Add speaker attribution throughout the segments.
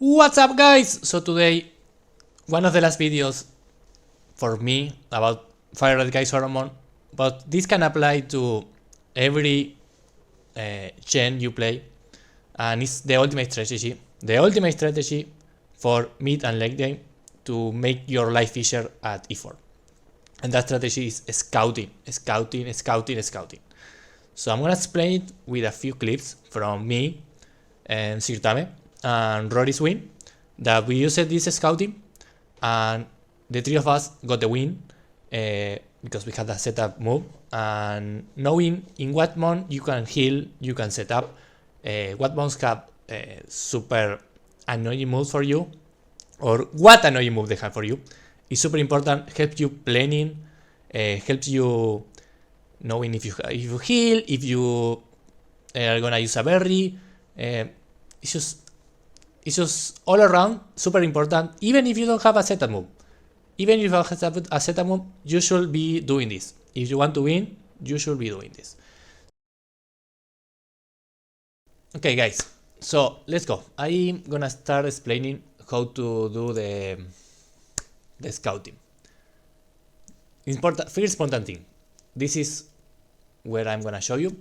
Speaker 1: What's up, guys? So today, one of the last videos for me about Fire Red KAIZO IRONMON, but this can apply to every gen you play, and it's the ultimate strategy. The ultimate strategy for mid and late game to make your life easier at E4. And that strategy is scouting. So I'm gonna explain it with a few clips from me and Sirtame and RoryTheFiend that we used this scouting, and the three of us got the win because we had a setup move, and knowing in what mon you can heal, you can set up, what mons have super annoying moves for you, or what annoying move they have for you, is super important. Helps you planning, helps you knowing if you heal, if you are gonna use a berry. It's just all around super important. Even if you don't have a setup move, even if you have a setup move, you should be doing this. If you want to win, you should be doing this. Okay, guys, so let's go. I'm gonna start explaining how to do the scouting. First important thing. This is where I'm gonna show you.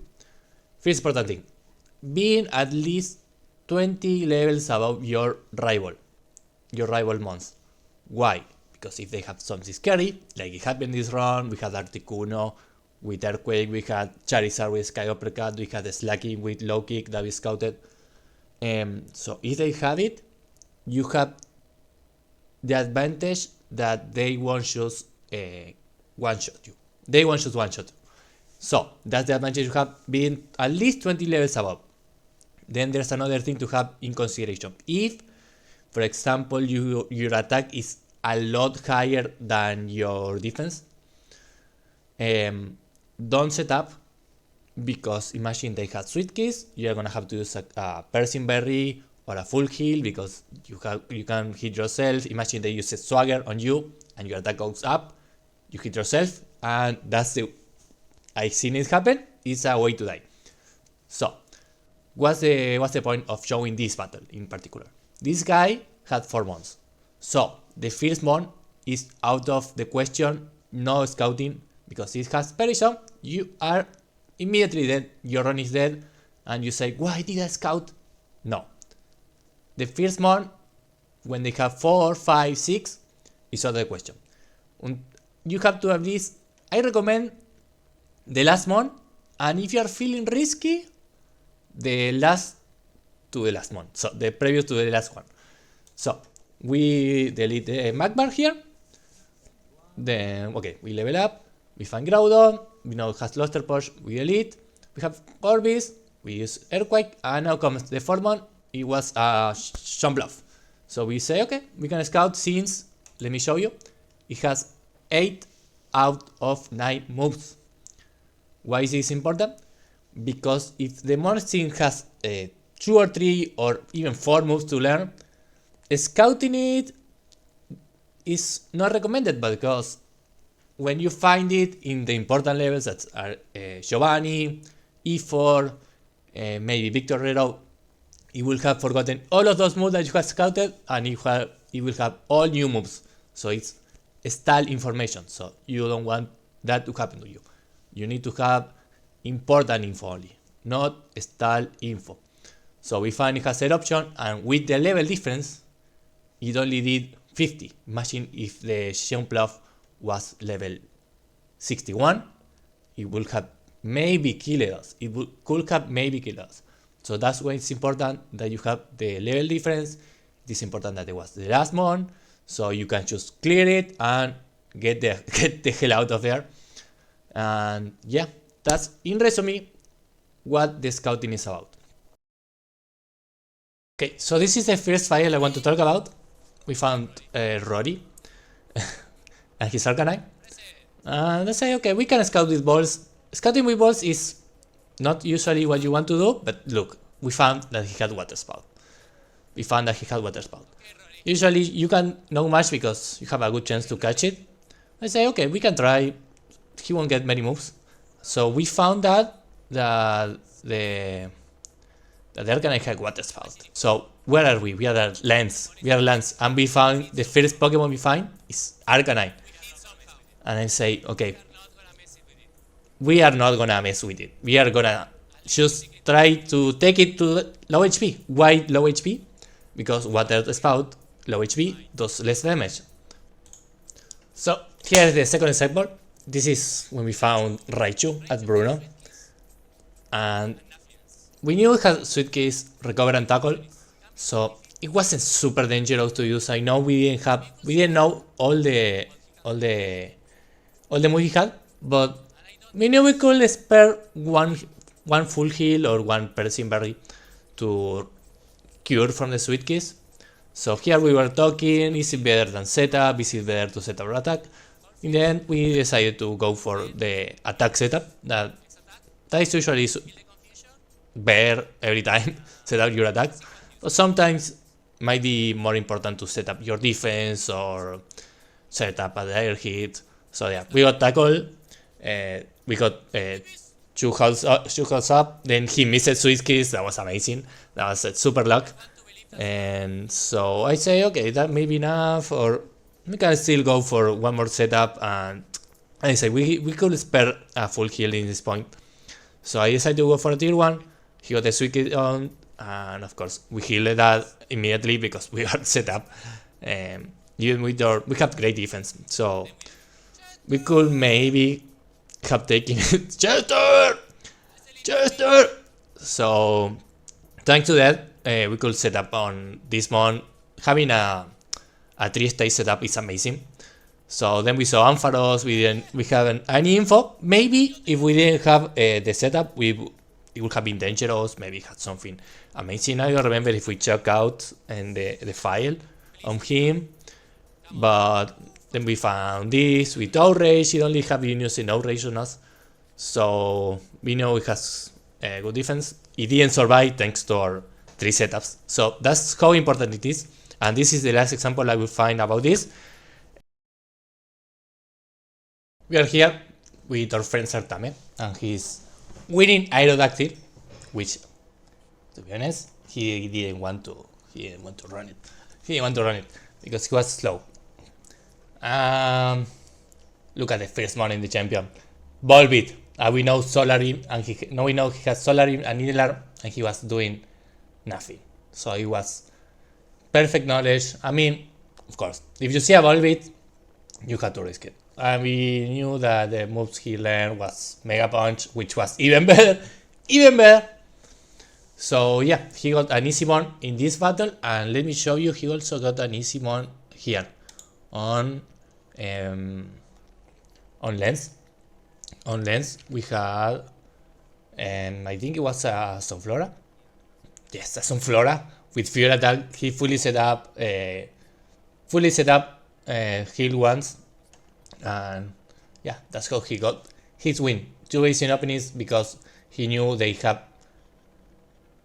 Speaker 1: First important thing, being at least 20 levels above your rival mons. Why? Because if they have something scary, like it happened this round, we had Articuno with Earthquake, we had Charizard with Sky Uppercut, we had Slacky with Low Kick that we scouted. So if they have it, you have the advantage that they won't just one-shot you. They won't just one-shot you. So that's the advantage you have being at least 20 levels above. Then there's another thing to have in consideration. If, for example, your attack is a lot higher than your defense, don't set up, because imagine they have Sweet Kiss, you're gonna have to use a Persian Berry or a full heal because you can hit yourself. Imagine they use a Swagger on you and your attack goes up, you hit yourself, and that's I've seen it happen. It's a way to die. So what's the point of showing this battle in particular? This guy had 4 mons. So the first mon is out of the question, no scouting, because it has Perishon. You are immediately dead, your run is dead, and you say, why did I scout? No. The first mon, when they have 4, 5, 6, is out of the question. You have to at least, I recommend the last mon, and if you are feeling risky, the last to the last one, so the previous to the last one. So we delete the Mag bar here. Then okay, we level up, we find Groudon, we know it has Luster Push, we delete, we have Corvis, we use Earthquake, and now comes the fourth one. It was Sean Bluff. So we say, okay, we can scout since, let me show you, it has 8 out of 9 moves. Why is this important? Because if the monster has 2 or 3 or even 4 moves to learn, scouting it is not recommended, because when you find it in the important levels that are Giovanni, E4, maybe Victor Rero, it will have forgotten all of those moves that you have scouted, and it will have all new moves. So it's stale information. So you don't want that to happen to you. You need to have important info only, not stale info. So we find it has an option, and with the level difference, it only did 50. Imagine if the Sean Bluff was level 61, it would have maybe killed us. Could have maybe killed us. So that's why it's important that you have the level difference. It is important that it was the last mon, so you can just clear it and get the hell out of there. And yeah, that's in resume what the scouting is about. Okay, so this is the first file I want to talk about. We found Rory and his Arcanine. Let's say, okay, we can scout with balls. Scouting with balls is not usually what you want to do, but look, we found that he had Water Spout. Usually you can know much because you have a good chance to catch it. I say, okay, we can try. He won't get many moves. So we found that the Arcanine had Water Spout. So where are we? We are at Lens. We are Lens. And we found the first Pokemon we find is Arcanine. And I say, okay, we are not gonna mess with it. We are gonna just try to take it to low HP. Why low HP? Because Water Spout, low HP, does less damage. So here is the second sideboard. This is when we found Raichu at Bruno. And we knew it had Suitcase, Recover and Tackle. So it wasn't super dangerous to use. I know we didn't know all the moves he had, but we knew we could spare one full heal or one Persian Berry to cure from the Suitcase. So here we were talking, is it better than setup, is it better to set up or attack? In the end, we decided to go for the attack setup. That is usually better every time, set up your attacks. But sometimes might be more important to set up your defense or set up a dire hit. So yeah, we got tackle, we got 2 health up, then he missed Swiss Kiss, that was amazing, that was super luck. And so I say, okay, that may be enough, or we can still go for one more setup, and I say we could spare a full heal in this point. So I decided to go for a tier 1, he got the Swiss Kiss on, and of course we healed that immediately because we are set up. Even with we have great defense, so we could maybe have taken it. Chester! So thanks to that, we could set up on this mon. Having a 3-stage setup is amazing. So then we saw Ampharos, we haven't any info. Maybe if we didn't have the setup, it would have been dangerous, maybe had something amazing. I don't remember if we check out in the file on him. But then we found this with outrage. It only have units in outrage on us, so we know it has good defense. It didn't survive thanks to our 3 setups, so that's how important it is. And this is the last example I will find about this. We are here with our friend Sartame, and he's winning Aerodactyl, which, to be honest, he didn't want to run it. He didn't want to run it because he was slow. Look at the first one in the champion, Volbeat. We know Solarim, and we know he has Solarim and Nidolar, and he was doing nothing. So it was perfect knowledge. I mean, of course, if you see a Volbeat, you had to risk it. And we knew that the moves he learned was Mega Punch, which was even better. So yeah, he got an easy one in this battle, and let me show you, he also got an easy one here on Lens. On Lens we had, I think it was a Sunflora. Yes, a Sunflora with Fuel Attack. He fully set up heal once, and yeah, that's how he got his win. 2 ways in openings because he knew they have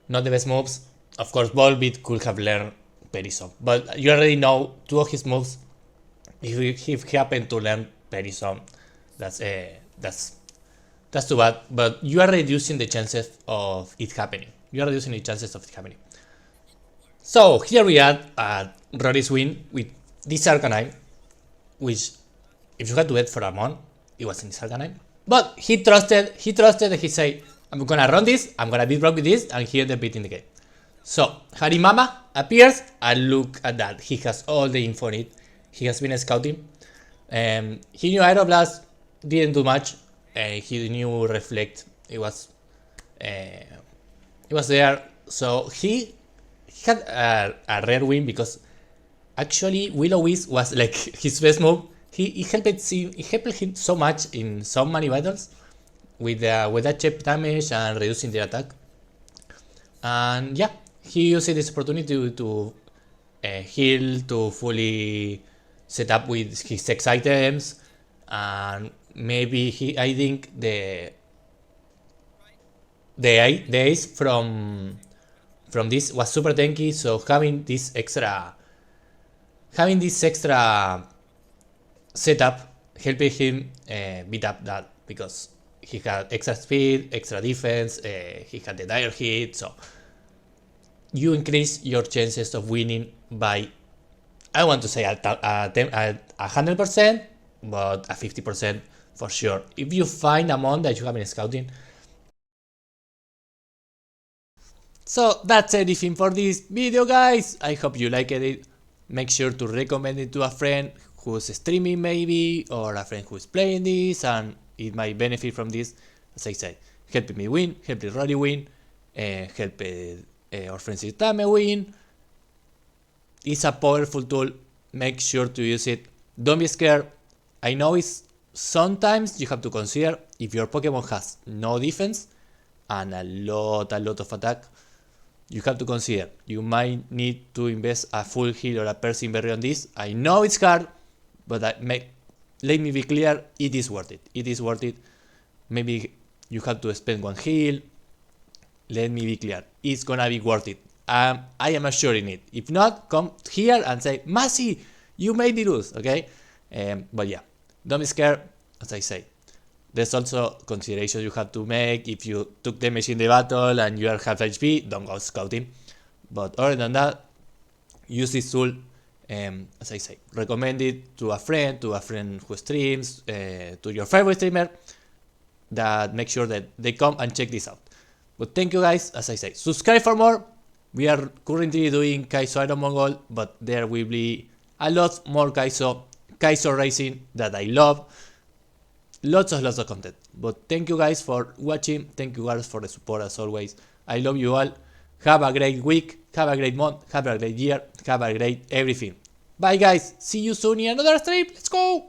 Speaker 1: not the best moves. Of course, Volbeat could have learned Perisome, but you already know 2 of his moves. If he happened to learn Perisome, that's too bad. But you are reducing the chances of it happening. So here we are at Rory's win with this Arcanine, which if you had to bet for a mon, it wasn't this Arcanine. But he trusted and he said, I'm gonna run this, I'm gonna beat Brock with this, and he ended up beating the game. So Harimama appears, and look at that. He has all the info on it. He has been scouting. He knew Aeroblast didn't do much. He knew Reflect. It was there. So he had a rare win because actually Will-O-Wisp was like his best move. He helped him so much in so many battles with that chip damage and reducing the attack. And yeah, he used this opportunity to heal, to fully set up with his X items, and maybe I think the ace from this was super tanky, so having this extra setup helped him beat up that, because he had extra speed, extra defense, he had the dire hit. So you increase your chances of winning by, I want to say a 100%, but a 50% for sure. If you find a mon that you have been scouting. So that's everything for this video, guys. I hope you liked it. Make sure to recommend it to a friend who's streaming maybe, or a friend who's playing this and it might benefit from this. As I said, helping me win, helping Rory win, help our friends Tame win. It's a powerful tool. Make sure to use it. Don't be scared. I know it's sometimes you have to consider if your Pokemon has no defense and a lot of attack. You have to consider you might need to invest a full heal or a Persian Berry on this. I know it's hard, but let me be clear, it is worth it. It is worth it. Maybe you have to spend one heal. Let me be clear, it's gonna be worth it. I am assuring it. If not, come here and say, Masi, you made me lose, okay? But yeah, don't be scared, as I say. There's also considerations you have to make. If you took damage in the battle and you are half HP, don't go scouting. But other than that, use this tool. As I say, recommend it to a friend who streams, to your favorite streamer, that make sure that they come and check this out. But thank you guys, as I say, subscribe for more. We are currently doing KAIZO Ironmon Gold, but there will be a lot more KAIZO racing that I love. Lots of content. But thank you guys for watching. Thank you guys for the support as always. I love you all. Have a great week. Have a great month. Have a great year. Have a great everything. Bye guys. See you soon in another stream. Let's go.